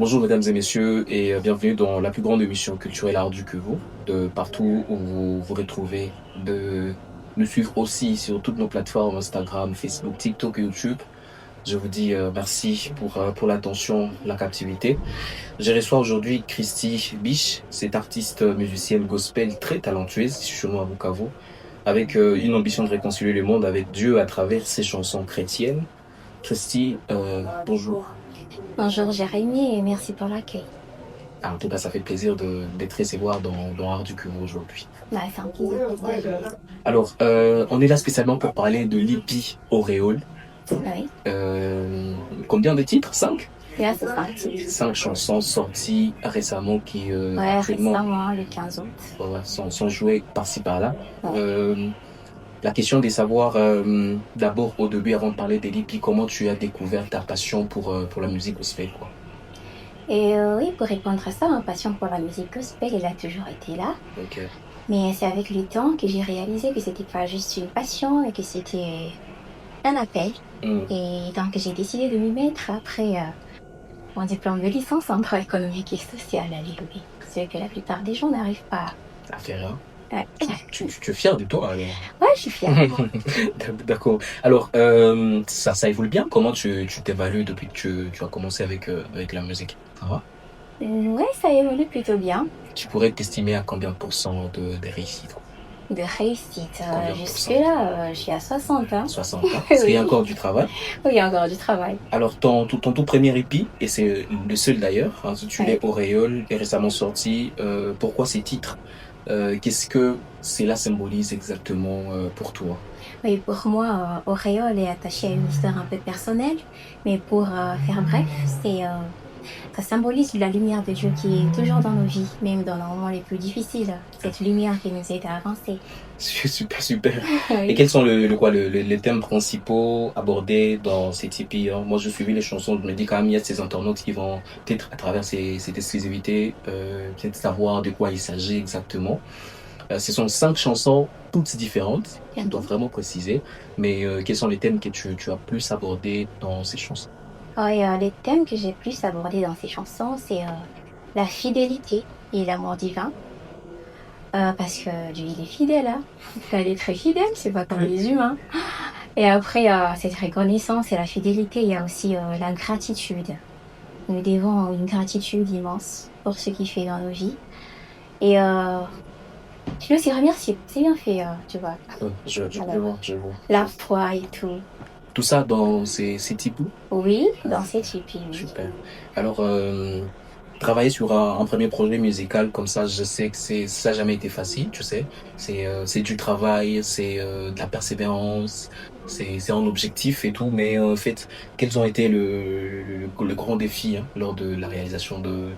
Bonjour mesdames et messieurs et bienvenue dans la plus grande émission culturelle ardue que vous, de partout où vous vous retrouvez, de nous suivre aussi sur toutes nos plateformes Instagram, Facebook, TikTok et YouTube. Je vous dis merci pour l'attention, la captivité. Je reçois aujourd'hui Christy Biche, cette artiste musicienne gospel très talentueuse, ici chez nous à Bukavu, avec une ambition de réconcilier le monde avec Dieu à travers ses chansons chrétiennes. Christy, bonjour. Bonjour Jérémy et merci pour l'accueil. En tout cas, ça fait plaisir d'être recevoir dans Art du Cuveau aujourd'hui. Bah, c'est un plaisir. Alors, on est là spécialement pour parler de l'EP Auréole. Oui, Combien de titres? 5? et là, c'est parti. 5 chansons sorties récemment qui actuellement Récemment, le 15 août. sont jouées par-ci par-là. Ouais. La question est de savoir, d'abord au début, avant de parler de l'EP, comment tu as découvert ta passion pour la musique gospel, quoi. Et oui, pour répondre à ça, ma passion pour la musique gospel, elle a toujours été là. Ok. Mais c'est avec le temps que j'ai réalisé que c'était pas juste une passion et que c'était un appel. Et donc, j'ai décidé de m'y mettre après mon diplôme de licence en droit économique et social à l'ULB. Ce que la plupart des gens n'arrivent pas Ça fait rien. à... Tu es fier de toi, alors? Ouais, je suis fière. D'accord. Alors, ça évolue bien. Comment tu t'évalues depuis que tu as commencé avec la musique? Ça va? Ouais, ça évolue plutôt bien. Tu pourrais t'estimer à combien de pourcents de réussite? De réussite. Combien de Jusque-là, je suis à 60 ans. 60 ans. Est-ce qu'il y a encore du travail? Oui, il y a encore du travail. Alors, ton tout premier EP, et c'est le seul d'ailleurs, intitulé Ouais. Auréole, est récemment sorti. Pourquoi ces titres? Qu'est-ce que cela symbolise exactement pour toi? Oui, pour moi, Auréole est attaché à une histoire un peu personnelle, mais pour faire bref, ça symbolise la lumière de Dieu qui est toujours dans nos vies, même dans nos moments les plus difficiles. Cette lumière qui nous aide à avancer. Super, super. Et Oui. quels sont les thèmes principaux abordés dans ces tipis, hein? Moi, je suivis les chansons, je me dis quand même, il y a ces internautes qui vont peut-être à travers cette exclusivité, peut-être savoir de quoi il s'agit exactement. Ce sont 5 chansons, toutes différentes, je dois vraiment préciser. Mais quels sont les thèmes que tu as plus abordés dans ces chansons? Oui, les thèmes que j'ai plus abordés dans ces chansons, c'est la fidélité et l'amour divin. Parce que Dieu, il est fidèle, hein. Elle est très fidèle, c'est pas comme les humains. Et après, cette reconnaissance et la fidélité, il y a aussi la gratitude. Nous devons une gratitude immense pour ce qu'il fait dans nos vies. Et je veux aussi remercier, c'est bien fait, tu vois. Je Alors, vois. la foi et tout. Tout ça dans ces tipis? Oui, dans cette hippie, oui. Super. Alors, travailler sur un premier projet musical comme ça, je sais que ça n'a jamais été facile, tu sais. C'est du travail, c'est de la persévérance, c'est un objectif et tout. Mais en fait, quels ont été le grand défi, hein, lors de la réalisation de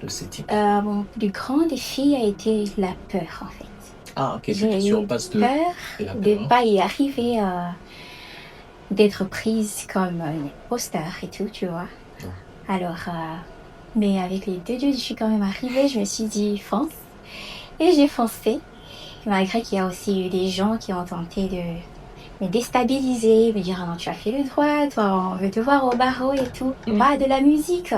ces types? Mon plus grand défi a été la peur, en fait. Ah, ok, tu J'ai te eu surpasses de peur la de peur, ne hein. pas y arriver, d'être prise comme une imposteur et tout, tu vois. Ouais. Alors, mais avec les deux dieux, je suis quand même arrivée, je me suis dit fonce. Et j'ai foncé, malgré qu'il y a aussi eu des gens qui ont tenté de me déstabiliser, me dire ah non, tu as fait le droit, toi, on veut te voir au barreau et tout, pas de la musique.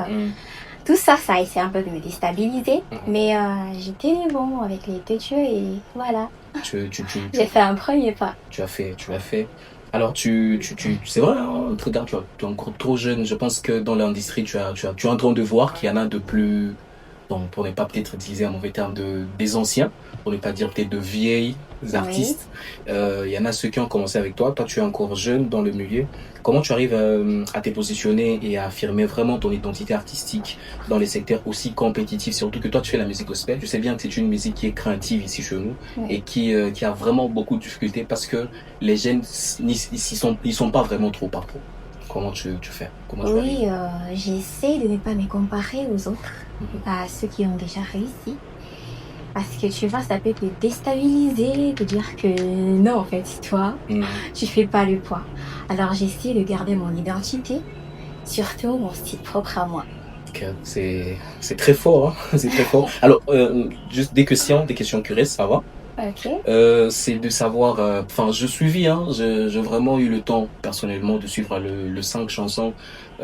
Tout ça, ça a essayé un peu de me déstabiliser, mais j'ai tenu bon avec les deux dieux et voilà, j'ai fait un premier pas. Tu as fait. Alors, c'est vrai, hein, regarde, tu es encore trop jeune. Je pense que dans l'industrie, tu es en train de voir qu'il y en a de plus, bon, pour ne pas peut-être utiliser un mauvais terme, des anciens, pour ne pas dire peut-être de vieilles artistes. Il y en a ceux qui ont commencé avec toi. Toi, tu es encore jeune dans le milieu. Comment tu arrives à te positionner et à affirmer vraiment ton identité artistique dans les secteurs aussi compétitifs, surtout que toi, tu fais la musique gospel. Je sais bien que c'est une musique qui est craintive ici chez nous et qui a vraiment beaucoup de difficultés parce que les jeunes, ils sont pas vraiment trop partout. Comment tu fais? Comment tu arrives? Oui, j'essaie de ne pas me comparer aux autres, à ceux qui ont déjà réussi. Parce que tu vois, ça peut te déstabiliser, te dire que non, en fait, toi, tu fais pas le poids. Alors j'essaie de garder mon identité, surtout mon style propre à moi. Ok, c'est très fort, hein? C'est très fort. Alors, juste des questions curieuses, ça va? Ok. C'est de savoir, enfin, je suivis, hein, j'ai vraiment eu le temps personnellement de suivre le 5 chansons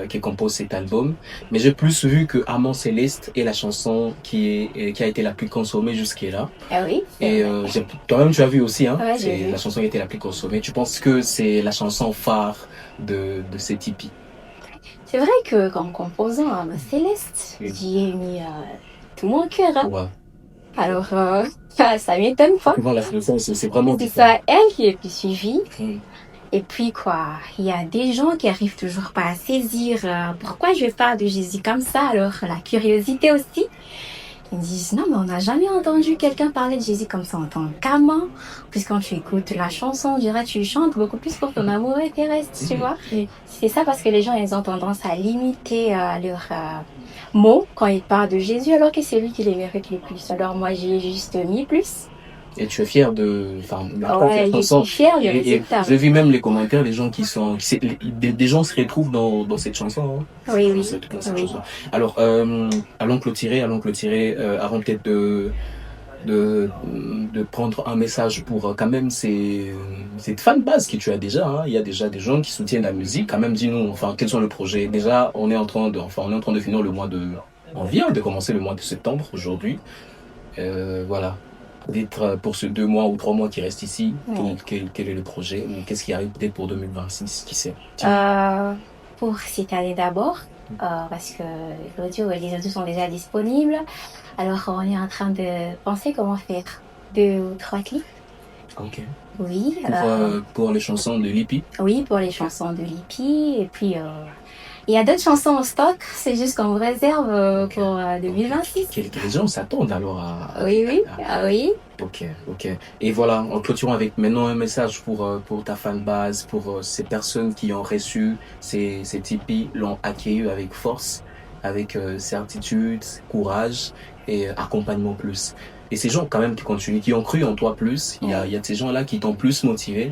qui composent cet album, mais j'ai plus vu que Amant Céleste est la chanson qui a été la plus consommée jusqu'à là. Ah oui, c'est Et vrai. toi-même tu as vu aussi, hein, Ouais, j'ai c'est vu. la chanson qui a été la plus consommée. Tu penses que c'est la chanson phare de cet EP? C'est vrai que qu'en composant Âme Céleste, Oui. j'y ai mis tout mon cœur, hein. Ouais. Alors, ça m'étonne pas. Souvent la chanson, c'est vraiment C'est différent. ça, elle qui est plus suivie. Mm. Et puis quoi, il y a des gens qui arrivent toujours pas à saisir pourquoi je parle de Jésus comme ça. Alors la curiosité aussi. Ils me disent non mais on n'a jamais entendu quelqu'un parler de Jésus comme ça en tant qu'amant. Puis quand tu écoutes la chanson, on dirait que tu chantes beaucoup plus pour ton amoureux terrestre, tu vois. Mm. C'est ça parce que les gens ils ont tendance à limiter leurs mots quand ils parlent de Jésus alors que c'est lui qui les mérite le plus. Alors moi j'ai juste mis plus. Et tu es fier enfin, Ouais, je chanson. suis fière du Et résultat. j'ai vu même les commentaires, les gens des gens se retrouvent dans cette chanson, hein. Oui, oui. Dans cette Oui. chanson. Alors, allons clôturer, avant peut-être de prendre un message pour quand même cette fan base que tu as déjà, hein. Il y a déjà des gens qui soutiennent la musique. Quand même, dis-nous, enfin, quels sont les projets? Déjà, on est en train de finir on vient de commencer le mois de septembre aujourd'hui. Voilà. D'être pour ces 2 mois ou 3 mois qui restent ici, Ouais. quel est le projet ou qu'est-ce qui arrive peut-être pour 2026, qui sait? Pour cette année d'abord, parce que les audios sont déjà disponibles. Alors, on est en train de penser comment faire 2 ou 3 clips. Ok. Oui, Pour les chansons de Lippi. oui, pour les chansons de Lippi. Et puis, il y a d'autres chansons en stock. C'est juste qu'on vous réserve pour 2026. Les gens s'attendent alors à... Oui, oui, à- oui. Ok. Et voilà, en clôturant avec maintenant un message pour ta fanbase, pour ces personnes qui ont reçu ces Tipeee, l'ont accueilli avec force, avec certitude, courage et accompagnement plus. Et ces gens quand même qui continuent, qui ont cru en toi plus, il y a ces gens-là qui t'ont plus motivé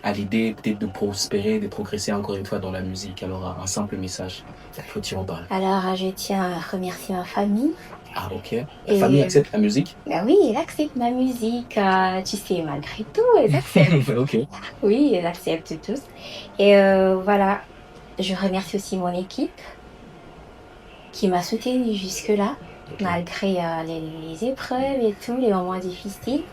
à l'idée peut-être de prospérer, de progresser encore une fois dans la musique. Alors un simple message, clôturons par là. Alors, je tiens à remercier ma famille. Ah ok. La famille accepte la musique? Ben oui, elle accepte ma musique. Tu sais, malgré tout, elle accepte. Ok. Oui, ils acceptent tous. Et voilà, je remercie aussi mon équipe qui m'a soutenue jusque-là, malgré les épreuves et tout, les moments difficiles.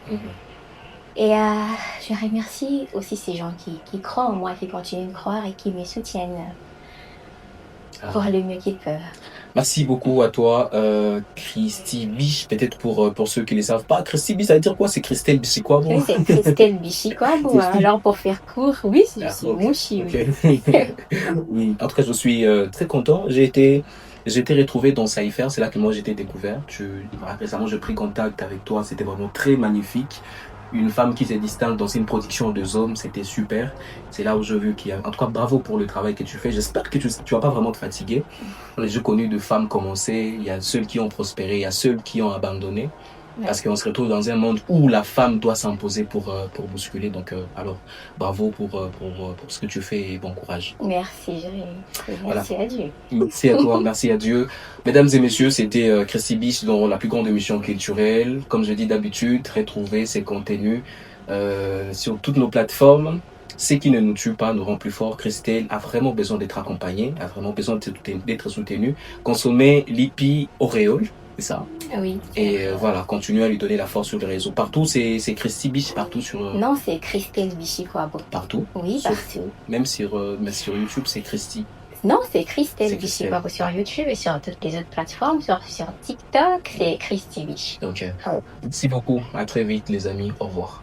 Et je remercie aussi ces gens qui croient en moi, qui continuent de croire et qui me soutiennent pour le mieux qu'ils peuvent. Merci beaucoup à toi, Christy Biche. Peut-être pour ceux qui ne le savent pas, Christy Biche, ça veut dire quoi? C'est Christelle Biche, quoi? Oui, c'est Christelle Bichikwabo. Alors, pour faire court, oui, c'est Ok. Mouchi. Oui. Ok. Oui. En tout cas, je suis très content. J'ai été retrouvé dans Cypher. C'est là que moi j'ai été découvert. Récemment, j'ai pris contact avec toi. C'était vraiment très magnifique. Une femme qui se distingue dans une production de hommes, c'était super. C'est là où j'ai vu qu'il y a... En tout cas, bravo pour le travail que tu fais. J'espère que tu vas pas vraiment te fatiguer. J'ai connu de femmes commencer. Il y a celles qui ont prospéré, il y a celles qui ont abandonné. Parce qu'on se retrouve dans un monde où la femme doit s'imposer pour bousculer. Donc, alors, bravo pour ce que tu fais et bon courage. Merci, Jérémy. Merci à Dieu. Merci à toi, merci à Dieu. Mesdames et messieurs, c'était Christy Biche dans la plus grande émission culturelle. Comme je dis d'habitude, retrouvez ces contenus sur toutes nos plateformes. Ce qui ne nous tue pas nous rend plus forts. Christelle a vraiment besoin d'être accompagnée, a vraiment besoin d'être soutenue. Consommez l'IPI Auréole, c'est ça. Oui. Et voilà, continuez à lui donner la force sur les réseaux. Partout, c'est Christy Biche, partout sur... Non, c'est Christelle Bichikwabo. Partout. Oui, Sauf- partout. Même sur YouTube, c'est Christy. Non, c'est Christelle C'est Bichikwabo sur YouTube et sur toutes les autres plateformes. Sur TikTok, c'est Christy Biche. Donc, merci beaucoup. À très vite, les amis. Au revoir.